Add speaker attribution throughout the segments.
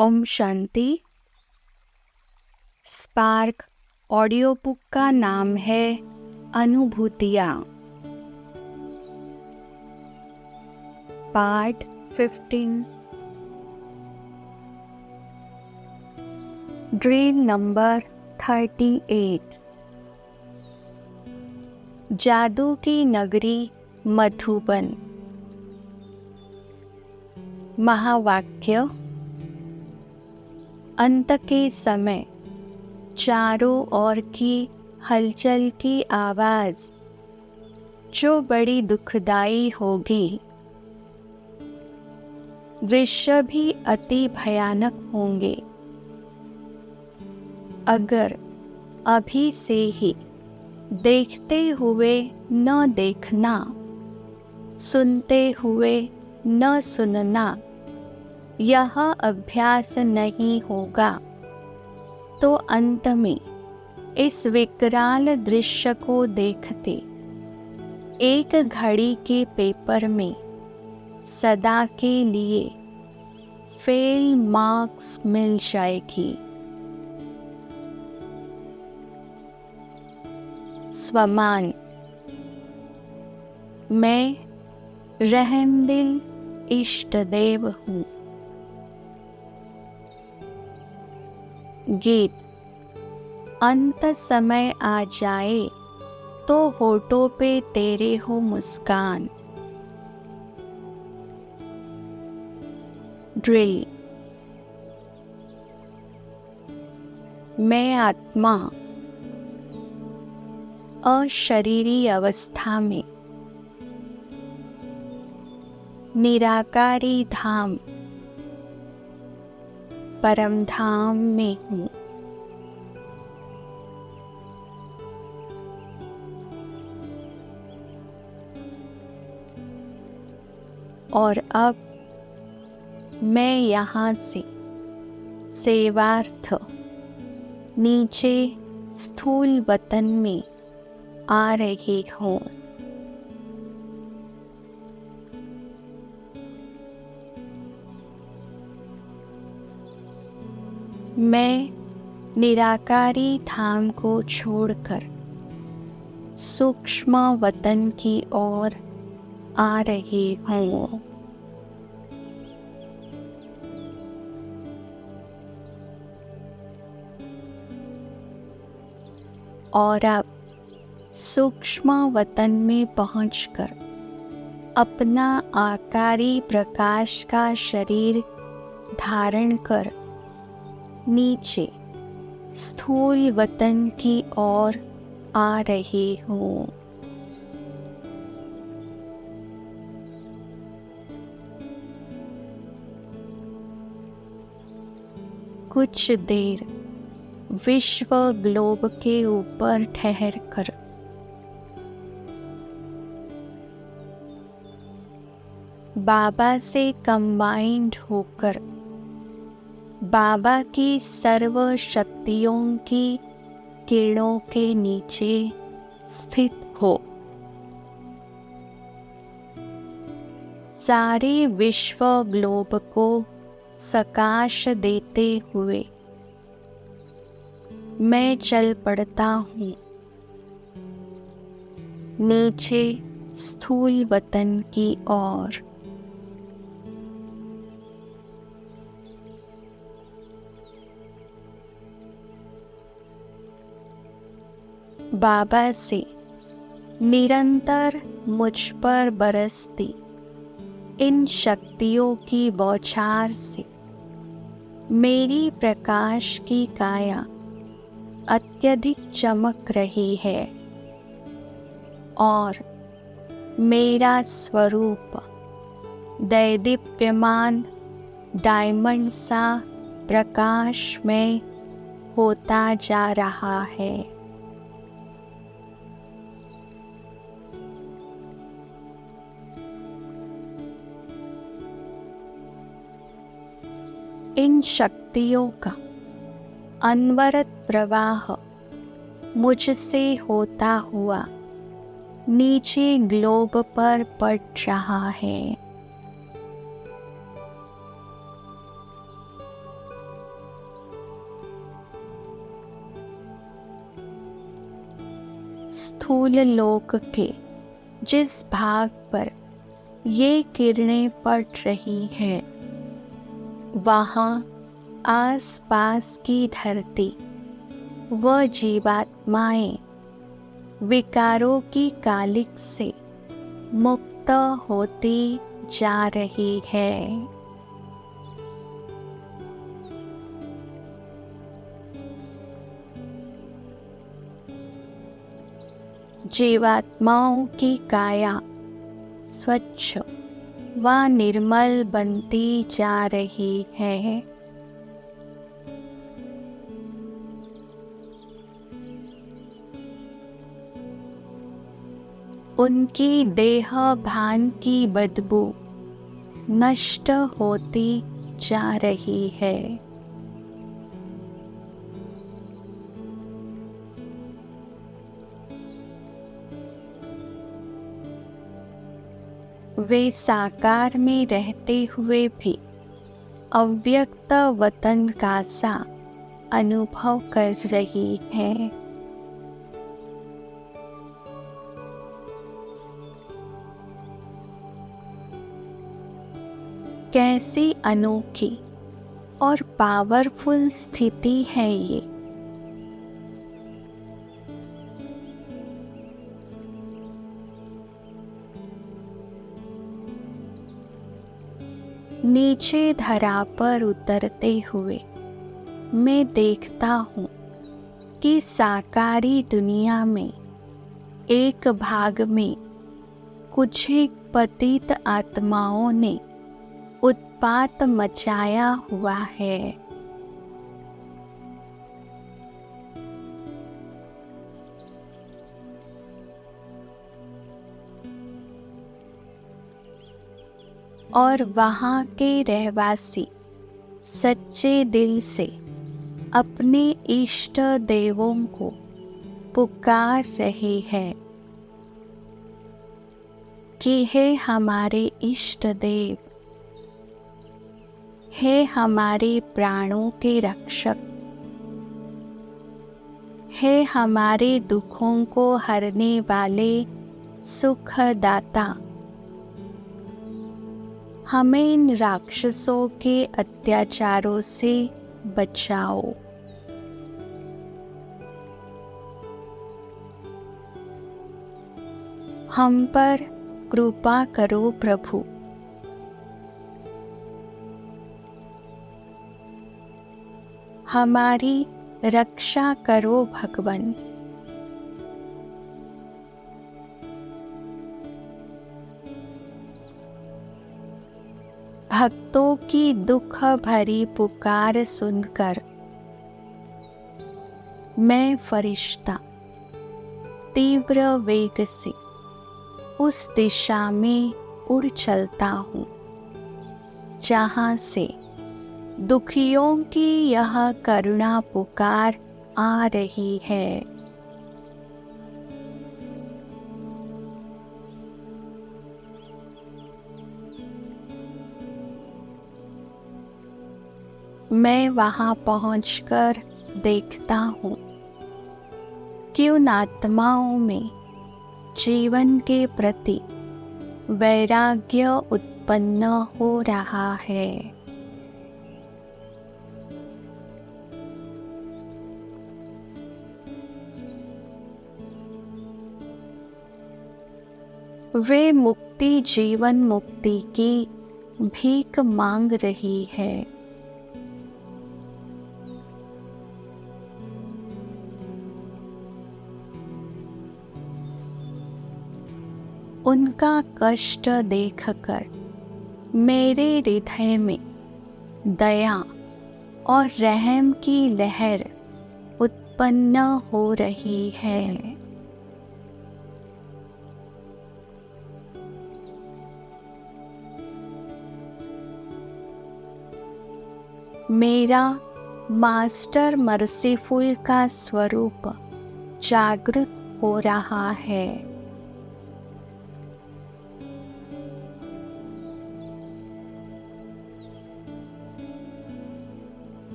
Speaker 1: Om Shanti. Spark audio book का नाम है अनुभूतियाँ। पार्ट 15। Drill number 38। जादू की नगरी मधुबन। महावाक्य। अंत के समय चारों ओर की हलचल की आवाज जो बड़ी दुखदाई होगी, दृश्य भी अति भयानक होंगे। अगर अभी से ही देखते हुए न देखना, सुनते हुए न सुनना यह अभ्यास नहीं होगा तो अंत में इस विकराल दृश्य को देखते एक घड़ी के पेपर में सदा के लिए फेल मार्क्स मिल जाएगी। स्वमान। मैं रहमदिल इष्ट देव हूँ। गीत। अंत समय आ जाए तो होठों पे तेरे हो मुस्कान। ड्रिल। मैं आत्मा अशरीरी अवस्था में निराकारी धाम परम धाम में हूँ। और अब मैं यहाँ से सेवार्थ नीचे स्थूल वतन में आ रही हूँ। मैं निराकारी धाम को छोड़कर सूक्ष्म वतन की ओर आ रही हूँ। और अब सूक्ष्म वतन में पहुंचकर अपना आकारी प्रकाश का शरीर धारण कर नीचे स्थूल वतन की ओर आ रही हूँ। कुछ देर विश्व ग्लोब के ऊपर ठहर कर बाबा से कंबाइंड होकर बाबा की सर्व शक्तियों की किरणों के नीचे स्थित हो। सारे विश्व ग्लोब को सकाश देते हुए मैं चल पड़ता हूँ नीचे स्थूल वतन की ओर। बाबा से निरंतर मुझ पर बरसती इन शक्तियों की बौछार से मेरी प्रकाश की काया अत्यधिक चमक रही है और मेरा स्वरूप दैदीप्यमान डायमंड सा प्रकाश में होता जा रहा है। इन शक्तियों का अनवरत प्रवाह मुझसे होता हुआ नीचे ग्लोब पर पड़ रहा है। स्थूल लोक के जिस भाग पर ये किरणें पड़ रही हैं, वहाँ आसपास की धरती व जीवात्माएं विकारों की कालिक से मुक्त होती जा रही है। जीवात्माओं की काया स्वच्छ व निर्मल बनती जा रही है। उनकी देह भान की बदबू नष्ट होती जा रही है। वे साकार में रहते हुए भी अव्यक्त वतन का सा अनुभव कर रही है। कैसी अनोखी और पावरफुल स्थिति है ये। नीचे धरा पर उतरते हुए मैं देखता हूँ कि साकारी दुनिया में एक भाग में कुछ एक पतित आत्माओं ने उत्पात मचाया हुआ है। और वहाँ के रहवासी सच्चे दिल से अपने इष्ट देवों को पुकार रहे हैं कि हे हमारे इष्ट देव, हे हमारे प्राणों के रक्षक, हे हमारे दुखों को हरने वाले सुखदाता, हमें इन राक्षसों के अत्याचारों से बचाओ। हम पर कृपा करो प्रभु। हमारी रक्षा करो भगवन। भक्तों की दुख भरी पुकार सुनकर मैं फरिश्ता तीव्र वेग से उस दिशा में उड़ चलता हूँ जहाँ से दुखियों की यह करुणा पुकार आ रही है। मैं वहाँ पहुँचकर देखता हूँ कि उन आत्माओं में जीवन के प्रति वैराग्य उत्पन्न हो रहा है। वे मुक्ति जीवन मुक्ति की भीख मांग रही है। उनका कष्ट देखकर मेरे हृदय में दया और रहम की लहर उत्पन्न हो रही है। मेरा मास्टर मर्सीफुल का स्वरूप जागृत हो रहा है।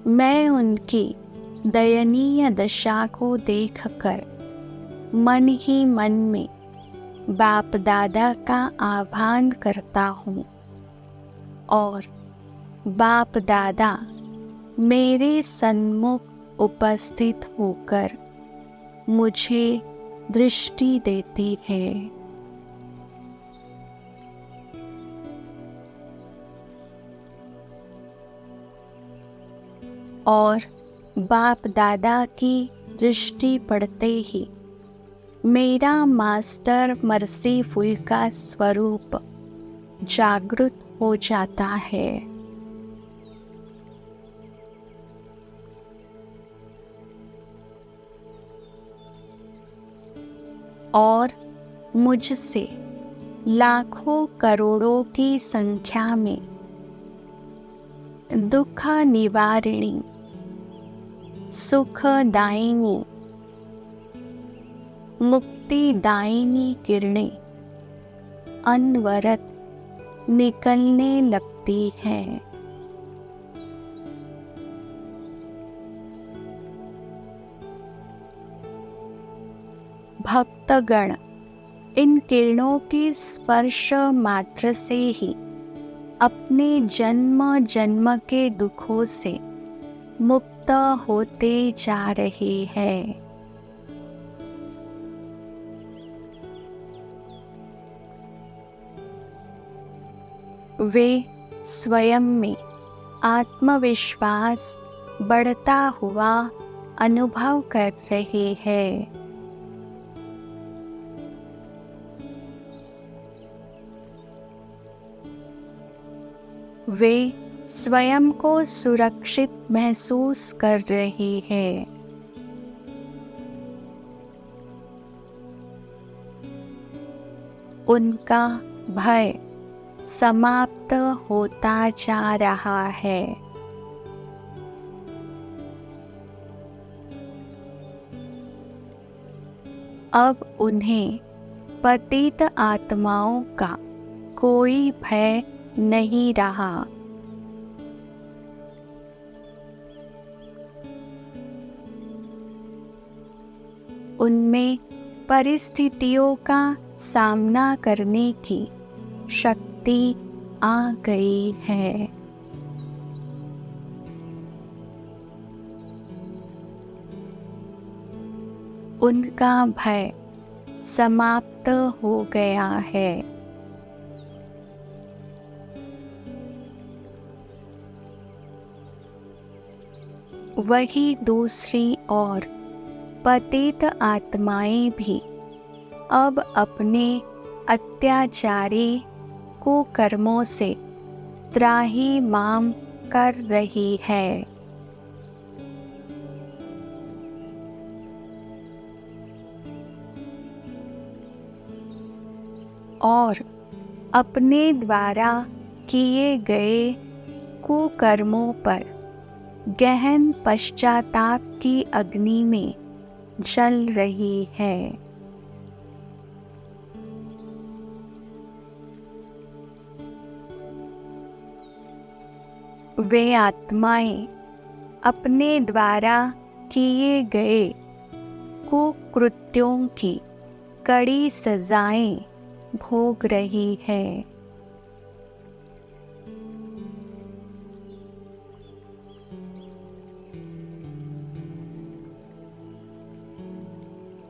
Speaker 1: मैं उनकी दयनीय दशा को देखकर मन ही मन में बाप दादा का आह्वान करता हूँ और बाप दादा मेरे सन्मुख उपस्थित होकर मुझे दृष्टि देती है। और बाप दादा की दृष्टि पड़ते ही मेरा मास्टर मर्सीफुल का स्वरूप जागृत हो जाता है। और मुझसे लाखों करोड़ों की संख्या में दुख निवारिणी, सुखदायिनी, मुक्तिदायिनी किरणें अनवरत निकलने लगती हैं। भक्तगण इन किरणों के स्पर्श मात्र से ही अपने जन्म जन्म के दुखों से मुक्त होते जा रहे हैं। वे स्वयं में आत्मविश्वास बढ़ता हुआ अनुभव कर रहे हैं। वे स्वयं को सुरक्षित महसूस कर रहे हैं। उनका भय समाप्त होता जा रहा है। अब उन्हें पतित आत्माओं का कोई भय नहीं रहा। उनमें परिस्थितियों का सामना करने की शक्ति आ गई है। उनका भय समाप्त हो गया है। वही दूसरी ओर पतित आत्माएं भी अब अपने अत्याचारी कुकर्मों से त्राहिमाम कर रही है। और अपने द्वारा किए गए कुकर्मों पर गहन पश्चाताप की अग्नि में जल रही है। वे आत्माएं अपने द्वारा किए गए कुकृत्यों की कड़ी सजाएं भोग रही है।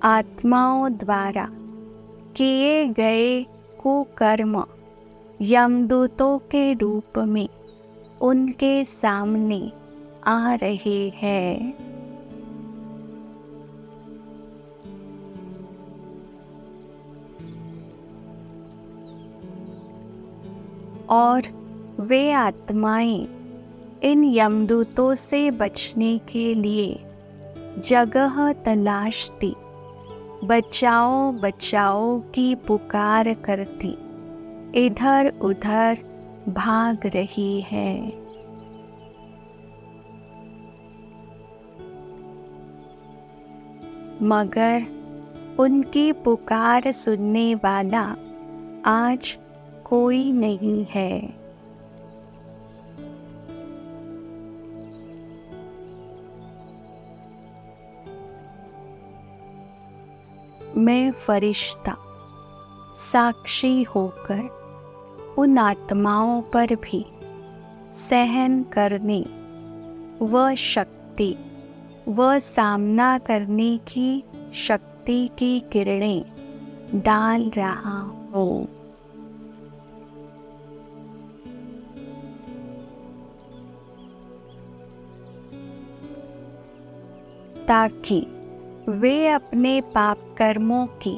Speaker 1: आत्माओं द्वारा किए गए कुकर्म यमदूतों के रूप में उनके सामने आ रहे हैं। और वे आत्माएं इन यमदूतों से बचने के लिए जगह तलाशती, बचाओ बचाओ की पुकार करती इधर उधर भाग रही है। मगर उनकी पुकार सुनने वाला आज कोई नहीं है। मैं फरिश्ता साक्षी होकर उन आत्माओं पर भी सहन करने व शक्ति व सामना करने की शक्ति की किरणें डाल रहा हूँ। ताकि वे अपने पाप कर्मों की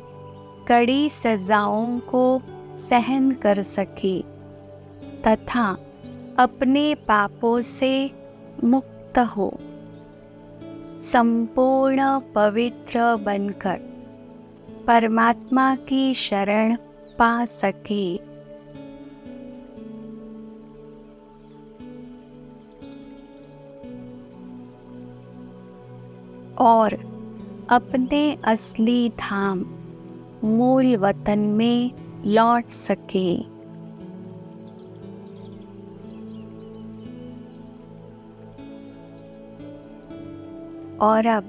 Speaker 1: कड़ी सजाओं को सहन कर सके तथा अपने पापों से मुक्त हो संपूर्ण पवित्र बनकर परमात्मा की शरण पा सके। और अपने असली धाम मूल वतन में लौट सके। और अब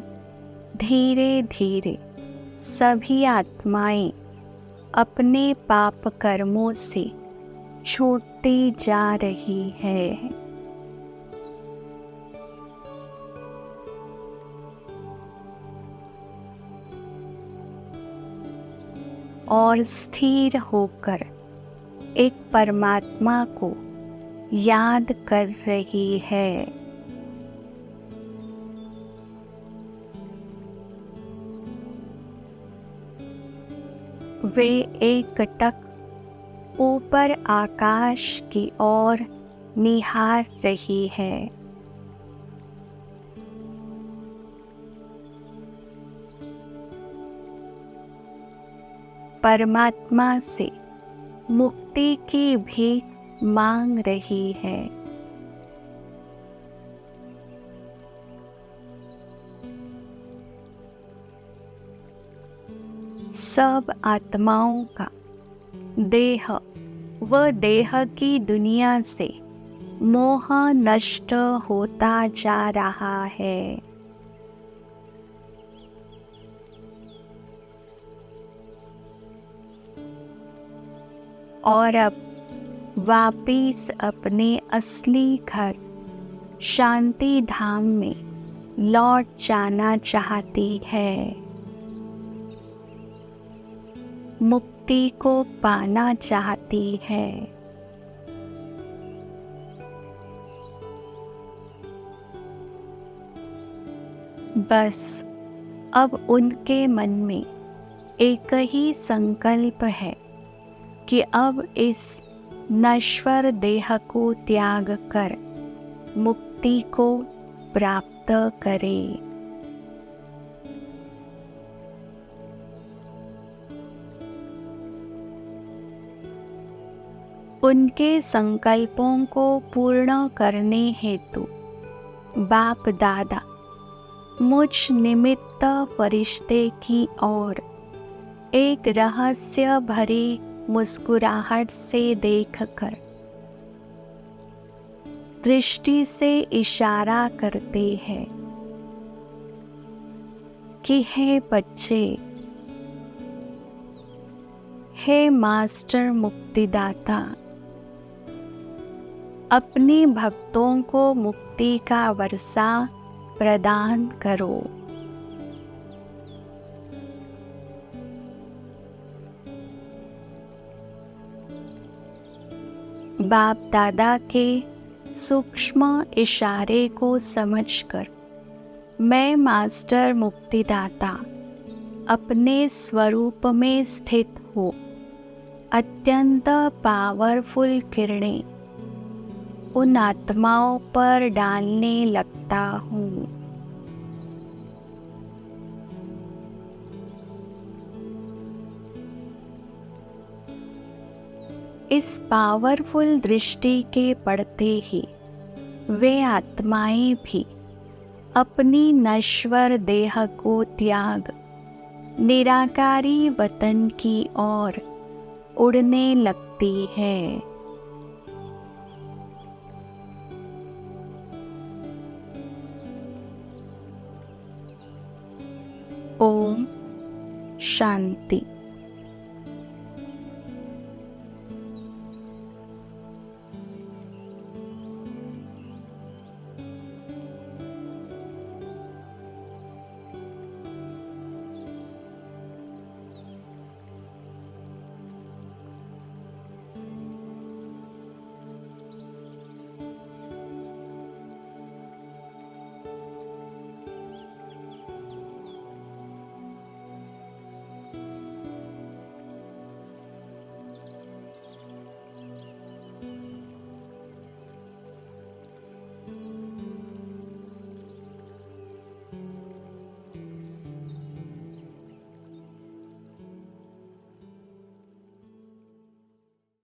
Speaker 1: धीरे धीरे सभी आत्माएं अपने पाप कर्मों से छूटती जा रही है। और स्थिर होकर एक परमात्मा को याद कर रही है। वे एकटक ऊपर आकाश की ओर निहार रही है। परमात्मा से मुक्ति की भीख मांग रही है। सब आत्माओं का देह व देह की दुनिया से मोह नष्ट होता जा रहा है। और अब वापिस अपने असली घर शांति धाम में लौट जाना चाहती है। मुक्ति को पाना चाहती है। बस अब उनके मन में एक ही संकल्प है कि अब इस नश्वर देह को त्याग कर मुक्ति को प्राप्त करे। उनके संकल्पों को पूर्ण करने हेतु बाप दादा मुझ निमित्त फरिश्ते की ओर एक रहस्य भरी मुस्कुराहट से देखकर दृष्टि से इशारा करते हैं कि हे बच्चे, हे मास्टर मुक्तिदाता, अपने भक्तों को मुक्ति का वर्षा प्रदान करो। बाप दादा के सूक्ष्म इशारे को समझकर मैं मास्टर मुक्तिदाता अपने स्वरूप में स्थित हो अत्यंत पावरफुल किरणें उन आत्माओं पर डालने लगता हूँ। इस पावरफुल दृष्टि के पड़ते ही वे आत्माएं भी अपनी नश्वर देह को त्याग निराकारी वतन की ओर उड़ने लगती है। ओम शांति।